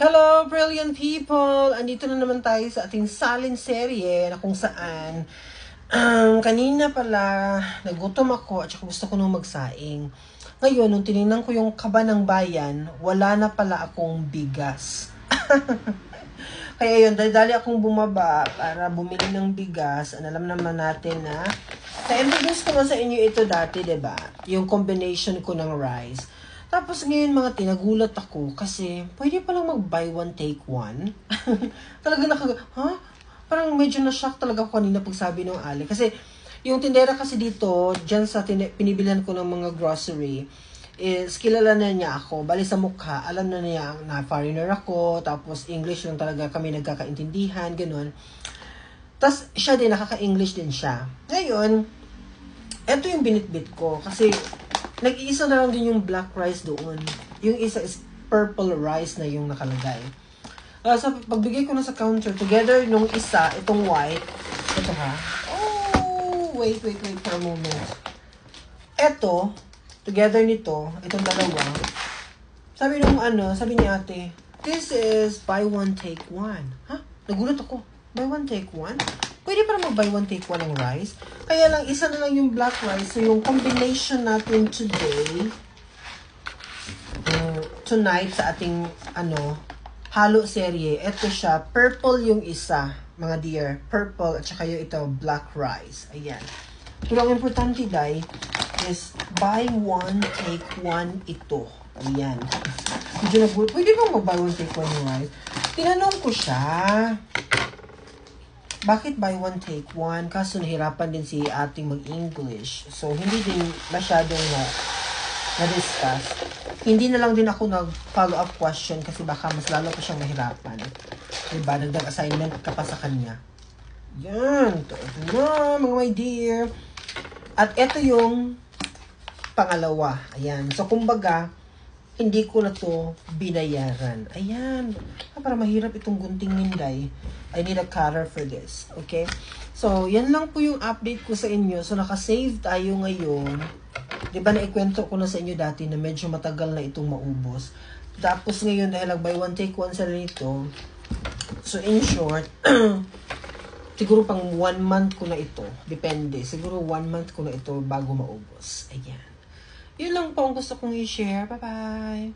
Hello, brilliant people! Andito na naman tayo sa ating salin serye na kung saan kanina pala nagutom ako at saka gusto ko nung magsaing. Ngayon, nung tinignan ko yung kaba ng bayan, wala na pala akong bigas. Kaya yun, dali akong bumaba para bumili ng bigas. Alam naman natin na na-introduce ko na sa inyo ito dati, diba? Yung combination ko ng rice. Tapos ngayon mga tinagulat ako kasi pwede palang mag-buy one, take one. Talaga Parang medyo na-shock talaga ako kanina pag sabi ng Ali. Kasi yung tindera kasi dito, dyan sa pinibilihan ko ng mga grocery, is kilala na niya ako. Bali sa mukha, alam na niya na foreigner ako, tapos English lang talaga kami nagkakaintindihan, ganun. Tapos siya din, nakaka-English din siya. Ngayon, eto yung binitbit ko kasi nag-iisa na lang din yung black rice doon. Yung isa is purple rice na yung nakalagay. So, pagbigay ko na sa counter, together nung isa, itong white, ito ha. Oh, wait for a moment. Ito, together nito, itong dalawa, sabi ni ate, this is buy one, take one. Ha? Nagulat ako. Buy one, take one? Pwede pa naman buy one, take one ng rice. Kaya lang, isa na lang yung black rice. So, yung combination natin today, tonight sa ating, halo serye, ito siya, purple yung isa, mga dear. Purple, at saka yung ito, black rice. Ayan. Pero ang importante, day, is buy one, take one ito. Ayan. Pwede bang mag-buy one, take one yung rice? Tinanong ko siya, bakit buy one, take one? Kaso nahirapan din si ating mag-English. So, hindi din masyadong na-discuss. Hindi na lang din ako nag-follow-up question kasi baka mas lalo pa siyang mahirapan. Diba? Nagdag assignment ka pa sa kanya. Yan. Ito na, mga my dear. At ito yung pangalawa. Ayan. So, kumbaga, hindi ko na to binayaran. Ayan. Para mahirap itong gunting minday. I need a cutter for this. Okay? So, yan lang po yung update ko sa inyo. So, nakasave tayo ngayon. Diba naikwento ko na sa inyo dati na medyo matagal na itong maubos. Tapos ngayon, dahil nag-buy one, take one sa nito. So, in short, siguro pang 1 month ko na ito. Depende. Siguro 1 month ko na ito bago maubos. Ayan. Yun lang po ang gusto kong i-share. Bye-bye!